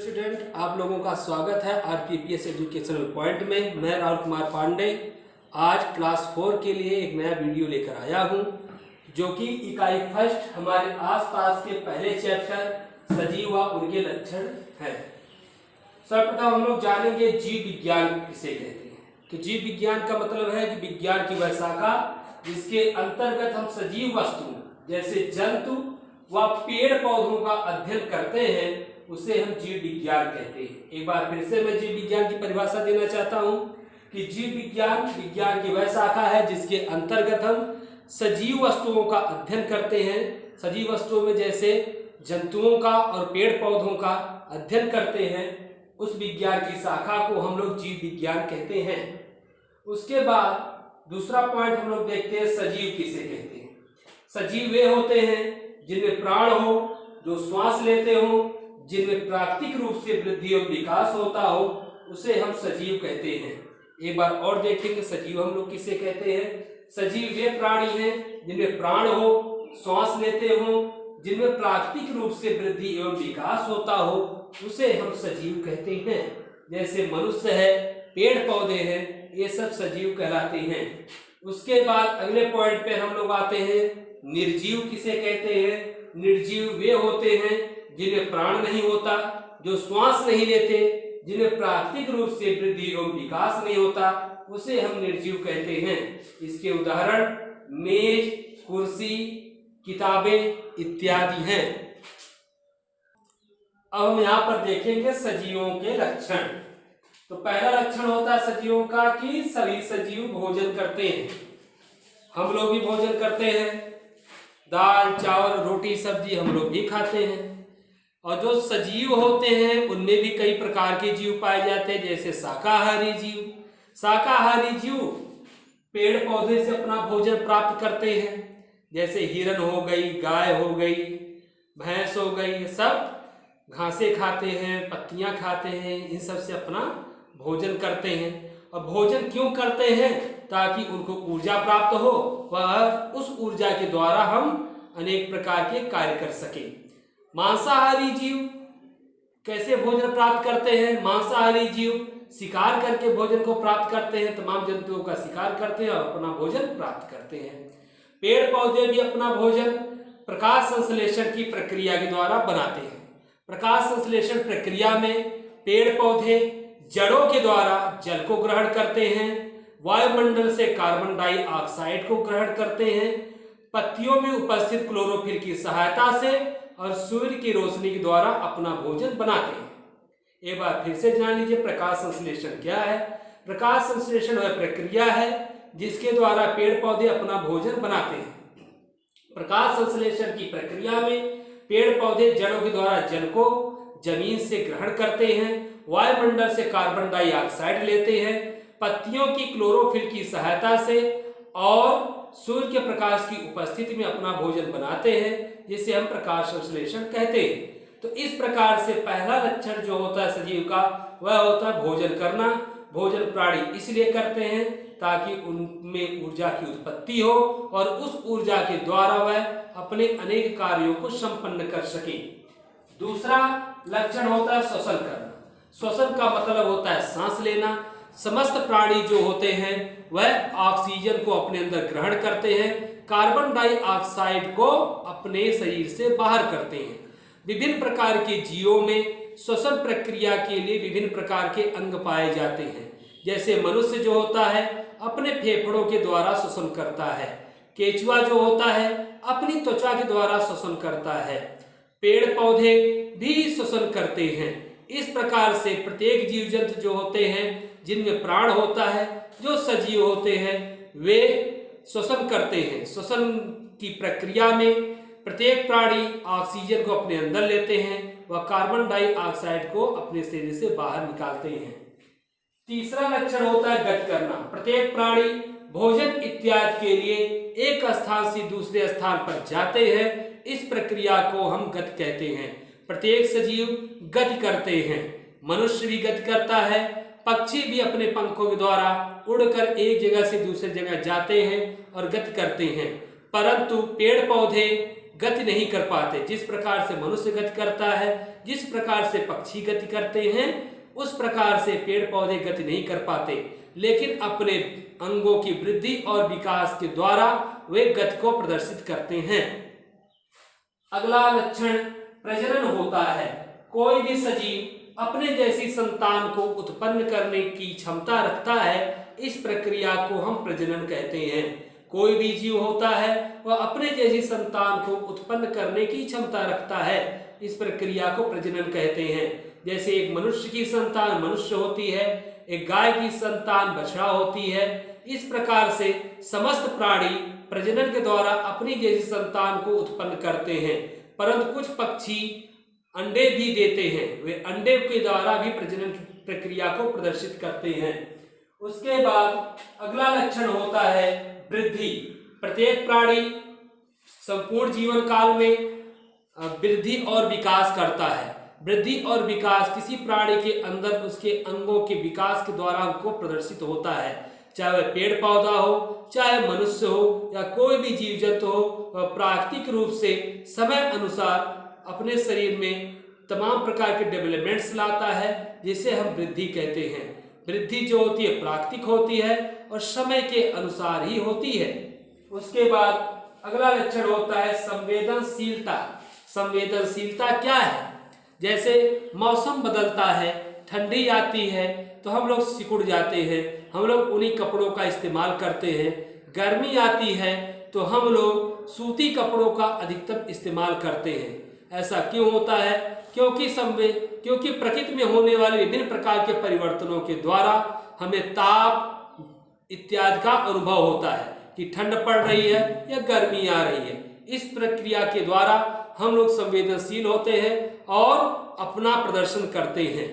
Student, आप लोगों का स्वागत है आरपीपीएस एजुकेशनल पॉइंट में। मैं राहुल कुमार पांडे आज क्लास 4 के लिए एक नया वीडियो लेकर आया हूं, जो कि इकाई फर्स्ट हमारे आसपास के पहले चैप्टर सजीव व उनके लक्षण है। सर्वप्रथम हम लोग जानेंगे जीव विज्ञान किसे कहते हैं। तो जीव विज्ञान का मतलब है कि विज्ञान की वह शाखा जिसके अंतर्गत हम सजीव वस्तु जैसे जंतु व पेड़ पौधों का अध्ययन करते हैं, उसे हम जीव विज्ञान कहते हैं। एक बार फिर से मैं जीव विज्ञान की परिभाषा देना चाहता हूं कि जीव विज्ञान की वह शाखा है जिसके अंतर्गत हम सजीव वस्तुओं का अध्ययन करते हैं। सजीव वस्तुओं में जैसे जंतुओं का और पेड़ पौधों का अध्ययन करते हैं, उस विज्ञान की शाखा को हम लोग जीव विज्ञान कहते हैं। उसके बाद दूसरा पॉइंट हम लोग देखते हैं सजीव किसे कहते हैं। सजीव वे होते हैं जिनमें प्राण हो, जो श्वास लेते हो, जिनमें प्राकृतिक रूप से वृद्धि और विकास होता हो, उसे हम सजीव कहते हैं। एक बार और देखेंगे सजीव हम लोग किसे कहते हैं। सजीव वे प्राणी हैं जिनमें प्राण हो, श्वास लेते हो, जिनमें प्राकृतिक रूप से वृद्धि एवं विकास होता हो, उसे हम सजीव कहते हैं। जैसे मनुष्य है, पेड़ पौधे हैं, ये सब सजीव कहलाते हैं। उसके बाद अगले पॉइंट पे हम लोग आते हैं निर्जीव किसे कहते हैं। निर्जीव वे होते हैं जिन्हें प्राण नहीं होता, जो श्वास नहीं लेते, जिन्हें प्राकृतिक रूप से वृद्धि एवं विकास नहीं होता, उसे हम निर्जीव कहते हैं। इसके उदाहरण मेज, कुर्सी, किताबें इत्यादि हैं। अब हम यहाँ पर देखेंगे सजीवों के लक्षण। तो पहला लक्षण होता है सजीवों का कि सभी सजीव भोजन करते हैं। हम लोग भी भोजन करते हैं, दाल चावल रोटी सब्जी हम लोग भी खाते हैं। और जो सजीव होते हैं उनमें भी कई प्रकार के जीव पाए जाते हैं, जैसे शाकाहारी जीव। शाकाहारी जीव पेड़ पौधे से अपना भोजन प्राप्त करते हैं, जैसे हिरन हो गई, गाय हो गई, भैंस हो गई, ये सब घासें खाते हैं, पत्तियां खाते हैं, इन सब से अपना भोजन करते हैं। और भोजन क्यों करते हैं? ताकि उनको ऊर्जा प्राप्त हो, वह उस ऊर्जा के द्वारा हम अनेक प्रकार के कार्य कर सकें। मांसाहारी जीव कैसे भोजन प्राप्त करते हैं? मांसाहारी जीव शिकार करके भोजन को प्राप्त करते हैं, तमाम जंतुओं का शिकार करते हैं और अपना भोजन प्राप्त करते हैं। पेड़ पौधे भी अपना भोजन प्रकाश संश्लेषण की प्रक्रिया के द्वारा बनाते हैं। प्रकाश संश्लेषण प्रक्रिया में पेड़ पौधे जड़ों के द्वारा जल को ग्रहण करते हैं, वायुमंडल से कार्बन डाइऑक्साइड को ग्रहण करते हैं, पत्तियों में उपस्थित क्लोरोफिल की सहायता से और सूर्य की रोशनी के द्वारा अपना भोजन बनाते हैं। एक बार फिर से जान लीजिए प्रकाश संश्लेषण क्या है। प्रकाश संश्लेषण वह प्रक्रिया है जिसके द्वारा पेड़ पौधे अपना भोजन बनाते हैं। प्रकाश संश्लेषण की प्रक्रिया में पेड़ पौधे जड़ों के द्वारा जल को जमीन से ग्रहण करते हैं, वायुमंडल से कार्बन डाइऑक्साइड लेते हैं, पत्तियों की क्लोरोफिल की सहायता से और सूर्य के प्रकाश की उपस्थिति में अपना भोजन बनाते हैं, जिसे हम प्रकाश संश्लेषण कहते हैं। तो इस प्रकार से पहला लक्षण जो होता है सजीव का, वह होता है भोजन करना। भोजन प्राणी इसलिए करते हैं ताकि उनमें ऊर्जा की उत्पत्ति हो और उस ऊर्जा के द्वारा वह अपने अनेक कार्यों को संपन्न कर सके। दूसरा लक्षण होता है श्वसन करना। श्वसन का मतलब होता है सांस लेना। समस्त प्राणी जो होते हैं वह ऑक्सीजन को अपने अंदर ग्रहण करते हैं, कार्बन डाइऑक्साइड को अपने शरीर से बाहर करते हैं। विभिन्न प्रकार के जीवों में श्वसन प्रक्रिया के लिए विभिन्न प्रकार के अंग पाए जाते हैं। जैसे मनुष्य जो होता है अपने फेफड़ों के द्वारा श्वसन करता है, केंचुआ जो होता है अपनी त्वचा के द्वारा श्वसन करता है, पेड़ पौधे भी श्वसन करते हैं। इस प्रकार से प्रत्येक जीव जंतु जो होते हैं जिनमें प्राण होता है, जो सजीव होते हैं, वे श्वसन करते हैं। श्वसन की प्रक्रिया में प्रत्येक प्राणी ऑक्सीजन को अपने अंदर लेते हैं व कार्बन डाइऑक्साइड को अपने शरीर से बाहर निकालते हैं। तीसरा लक्षण होता है गति करना। प्रत्येक प्राणी भोजन इत्यादि के लिए एक स्थान से दूसरे स्थान पर जाते हैं। इस प्रक्रिया को हम गति कहते हैं। प्रत्येक सजीव गति करते हैं। मनुष्य भी गति करता है, पक्षी भी अपने पंखों के द्वारा उड़कर एक जगह से दूसरी जगह जाते हैं और गति करते हैं। परंतु पेड़ पौधे गति नहीं कर पाते। जिस प्रकार से मनुष्य गति करता है, जिस प्रकार से पक्षी गति करते हैं, उस प्रकार से पेड़ पौधे गति नहीं कर पाते, लेकिन अपने अंगों की वृद्धि और विकास के द्वारा वे गति को प्रदर्शित करते हैं। अगला लक्षण प्रजनन होता है। कोई भी सजीव अपने जैसी संतान को उत्पन्न करने की क्षमता रखता है, इस प्रक्रिया को हम प्रजनन कहते हैं। कोई भी जीव होता है वह अपने जैसी संतान को उत्पन्न करने की क्षमता रखता है, इस प्रक्रिया को प्रजनन कहते हैं। जैसे एक मनुष्य की संतान मनुष्य होती है, एक गाय की संतान बछड़ा होती है, इस प्रकार से समस्त प्राणी प्रजनन के द्वारा अपनी जैसी संतान को उत्पन्न करते हैं। परंतु कुछ पक्षी अंडे भी देते हैं, वे अंडे के द्वारा भी प्रजनन की प्रक्रिया को प्रदर्शित करते हैं। उसके बाद अगला लक्षण होता है वृद्धि। प्रत्येक प्राणी संपूर्ण जीवन काल में वृद्धि और विकास करता है। वृद्धि और विकास किसी प्राणी के अंदर उसके अंगों के विकास के द्वारा हमको प्रदर्शित होता है, चाहे वह पेड़ पौधा हो, चाहे मनुष्य हो या कोई भी जीव जंतु हो, वह प्राकृतिक रूप से समय अनुसार अपने शरीर में तमाम प्रकार के डेवलपमेंट्स लाता है, जिसे हम वृद्धि कहते हैं। वृद्धि जो होती है प्राकृतिक होती है और समय के अनुसार ही होती है। उसके बाद अगला लक्षण होता है संवेदनशीलता। संवेदनशीलता क्या है? जैसे मौसम बदलता है, ठंडी आती है तो हम लोग सिकुड़ जाते हैं, हम लोग उन्हीं कपड़ों का इस्तेमाल करते हैं। गर्मी आती है तो हम लोग सूती कपड़ों का अधिकतर इस्तेमाल करते हैं। ऐसा क्यों होता है? क्योंकि प्रकृति में होने वाले विभिन्न प्रकार के परिवर्तनों के द्वारा हमें ताप इत्यादि का अनुभव होता है कि ठंड पड़ रही है या गर्मी आ रही है। इस प्रक्रिया के द्वारा हम लोग संवेदनशील होते हैं और अपना प्रदर्शन करते हैं।